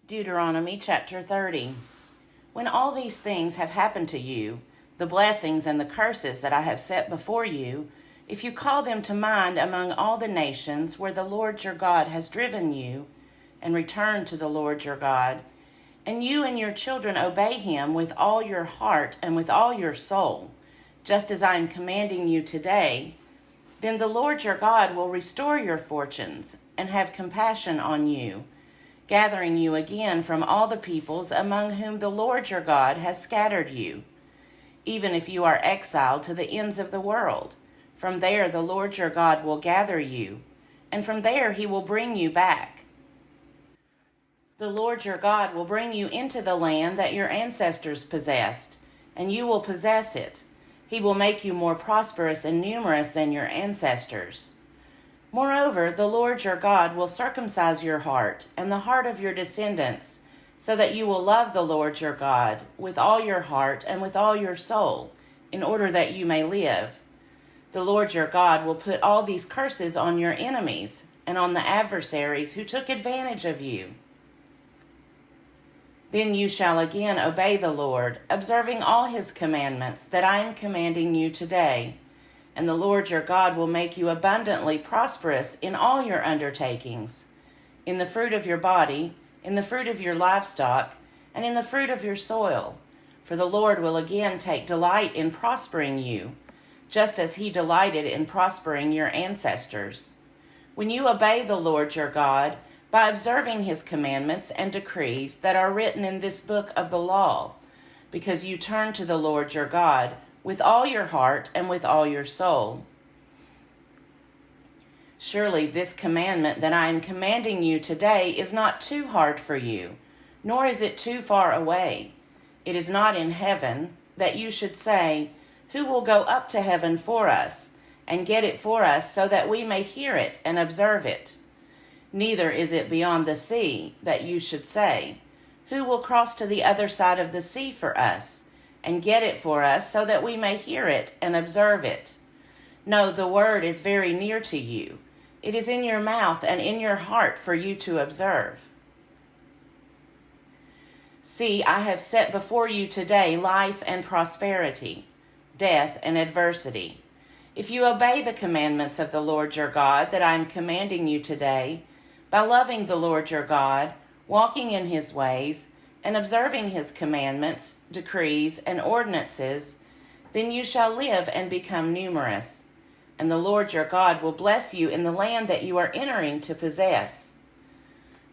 Deuteronomy chapter 30. When all these things have happened to you, the blessings and the curses that I have set before you, if you call them to mind among all the nations where the Lord your God has driven you, and return to the Lord your God, and you and your children obey him with all your heart and with all your soul, just as I am commanding you today, then the Lord your God will restore your fortunes and have compassion on you, gathering you again from all the peoples among whom the Lord your God has scattered you. Even if you are exiled to the ends of the world, from there the Lord your God will gather you, and from there he will bring you back. The Lord your God will bring you into the land that your ancestors possessed, and you will possess it. He will make you more prosperous and numerous than your ancestors. Moreover, the Lord your God will circumcise your heart and the heart of your descendants, so that you will love the Lord your God with all your heart and with all your soul, in order that you may live. The Lord your God will put all these curses on your enemies and on the adversaries who took advantage of you. Then you shall again obey the Lord, observing all his commandments that I am commanding you today. And the Lord your God will make you abundantly prosperous in all your undertakings, in the fruit of your body, in the fruit of your livestock, and in the fruit of your soil. For the Lord will again take delight in prospering you, just as he delighted in prospering your ancestors. When you obey the Lord your God, by observing his commandments and decrees that are written in this book of the law, because you turn to the Lord your God with all your heart and with all your soul. Surely this commandment that I am commanding you today is not too hard for you, nor is it too far away. It is not in heaven, that you should say, who will go up to heaven for us, and get it for us, so that we may hear it and observe it? Neither is it beyond the sea, that you should say, who will cross to the other side of the sea for us, and get it for us, so that we may hear it and observe it? No, the word is very near to you. It is in your mouth and in your heart for you to observe. See, I have set before you today life and prosperity, death and adversity. If you obey the commandments of the Lord your God that I am commanding you today, by loving the Lord your God, walking in his ways, and observing his commandments, decrees, and ordinances, then you shall live and become numerous. And the Lord your God will bless you in the land that you are entering to possess.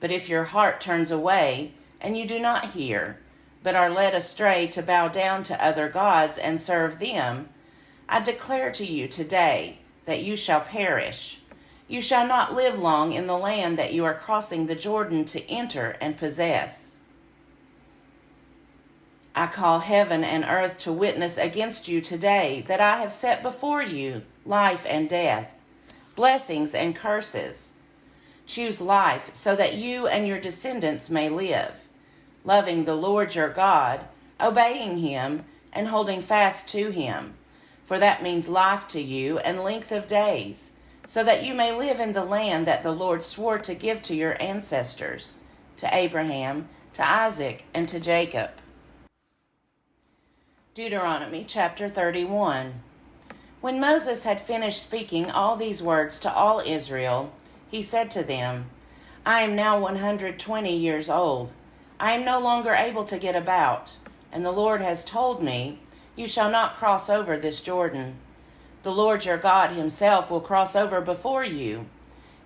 But if your heart turns away, and you do not hear, but are led astray to bow down to other gods and serve them, I declare to you today that you shall perish. You shall not live long in the land that you are crossing the Jordan to enter and possess. I call heaven and earth to witness against you today that I have set before you life and death, blessings and curses. Choose life so that you and your descendants may live, loving the Lord your God, obeying him, and holding fast to him. For that means life to you and length of days, so that you may live in the land that the Lord swore to give to your ancestors, to Abraham, to Isaac, and to Jacob. Deuteronomy chapter 31. When Moses had finished speaking all these words to all Israel, he said to them, I am now 120 years old. I am no longer able to get about, and the Lord has told me, you shall not cross over this Jordan. The Lord your God himself will cross over before you.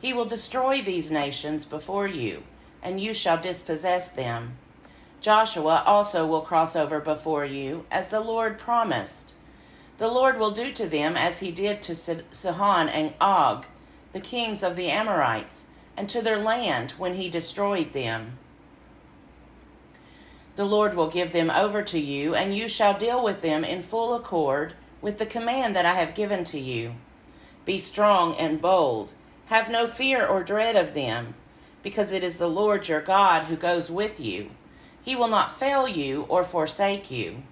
He will destroy these nations before you, and you shall dispossess them. Joshua also will cross over before you, as the Lord promised. The Lord will do to them as he did to Sihon and Og, the kings of the Amorites, and to their land when he destroyed them. The Lord will give them over to you, and you shall deal with them in full accord with the command that I have given to you. Be strong and bold. Have no fear or dread of them, because it is the Lord your God who goes with you. He will not fail you or forsake you.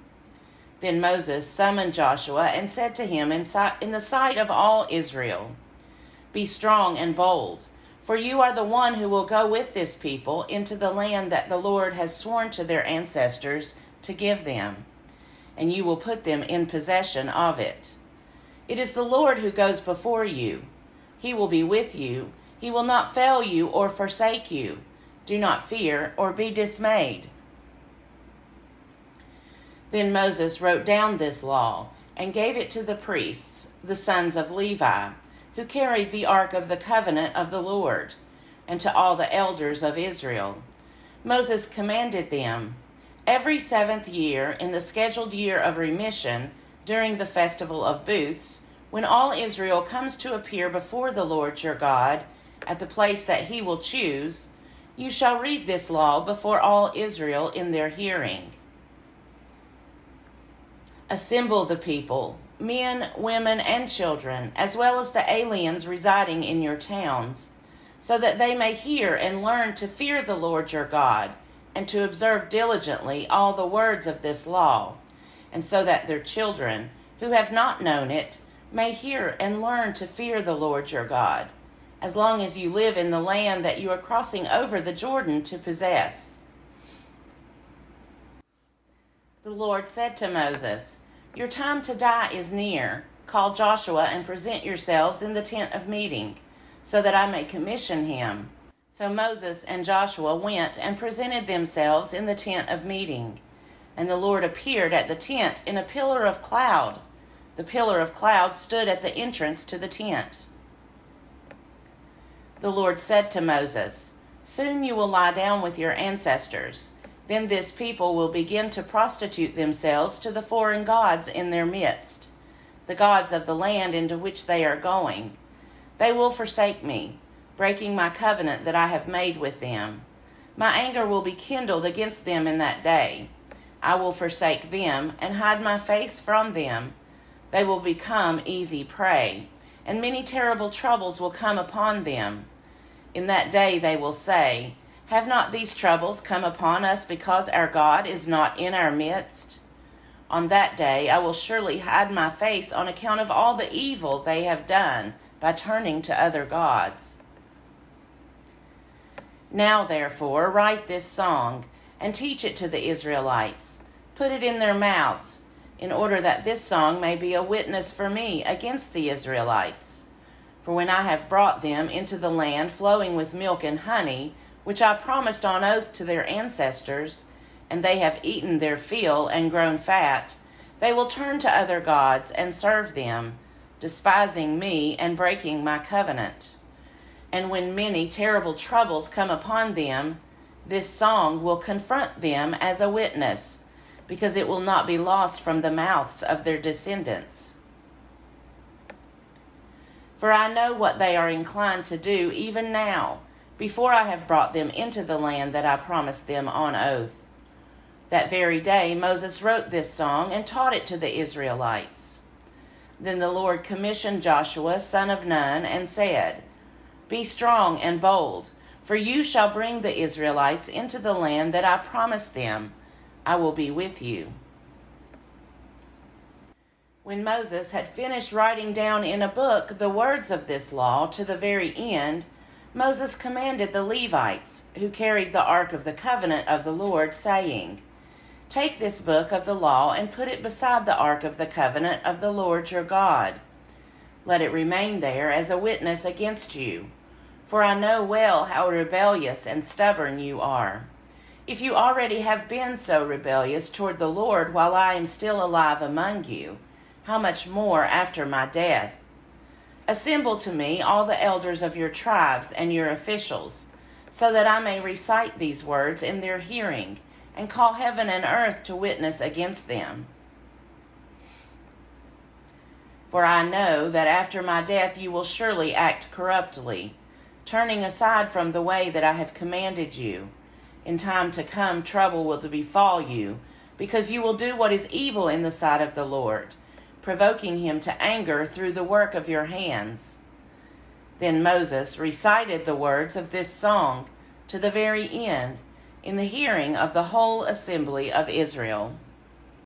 Then Moses summoned Joshua and said to him in the sight of all Israel, Be strong and bold, For you are the one who will go with this people into the land that the Lord has sworn to their ancestors to give them, and you will put them in possession of it. It is the Lord who goes before you. He will be with you. He will not fail you or forsake you. Do not fear or be dismayed." Then Moses wrote down this law and gave it to the priests, the sons of Levi, who carried the ark of the covenant of the Lord, and to all the elders of Israel. Moses commanded them, "Every 7th year, in the scheduled year of remission, during the festival of booths, when all Israel comes to appear before the Lord your God at the place that he will choose, you shall read this law before all Israel in their hearing. Assemble the people, men, women, and children, as well as the aliens residing in your towns, so that they may hear and learn to fear the Lord your God, and to observe diligently all the words of this law, and so that their children, who have not known it, may hear and learn to fear the Lord your God, as long as you live in the land that you are crossing over the Jordan to possess." The Lord said to Moses, "Your time to die is near. Call Joshua and present yourselves in the tent of meeting, so that I may commission him." So Moses and Joshua went and presented themselves in the tent of meeting. And the Lord appeared at the tent in a pillar of cloud. The pillar of cloud stood at the entrance to the tent. The Lord said to Moses, "Soon you will lie down with your ancestors. Then this people will begin to prostitute themselves to the foreign gods in their midst, the gods of the land into which they are going. They will forsake me, breaking my covenant that I have made with them. My anger will be kindled against them in that day. I will forsake them and hide my face from them. They will become easy prey, and many terrible troubles will come upon them. In that day they will say, 'Have not these troubles come upon us because our God is not in our midst?' On that day I will surely hide my face on account of all the evil they have done by turning to other gods. Now therefore write this song and teach it to the Israelites. Put it in their mouths, in order that this song may be a witness for me against the Israelites. For when I have brought them into the land flowing with milk and honey, which I promised on oath to their ancestors, and they have eaten their fill and grown fat, they will turn to other gods and serve them, despising me and breaking my covenant. And when many terrible troubles come upon them, this song will confront them as a witness, because it will not be lost from the mouths of their descendants. For I know what they are inclined to do even now, before I have brought them into the land that I promised them on oath." That very day Moses wrote this song and taught it to the Israelites. Then the Lord commissioned Joshua, son of Nun, and said, "Be strong and bold, for you shall bring the Israelites into the land that I promised them. I will be with you." When Moses had finished writing down in a book the words of this law to the very end, Moses commanded the Levites, who carried the ark of the covenant of the Lord, saying, "Take this book of the law and put it beside the ark of the covenant of the Lord your God. Let it remain there as a witness against you, for I know well how rebellious and stubborn you are. If you already have been so rebellious toward the Lord while I am still alive among you, how much more after my death? Assemble to me all the elders of your tribes and your officials, so that I may recite these words in their hearing, and call heaven and earth to witness against them. For I know that after my death you will surely act corruptly, turning aside from the way that I have commanded you. In time to come trouble will befall you, because you will do what is evil in the sight of the Lord, provoking him to anger through the work of your hands." Then Moses recited the words of this song to the very end, in the hearing of the whole assembly of Israel.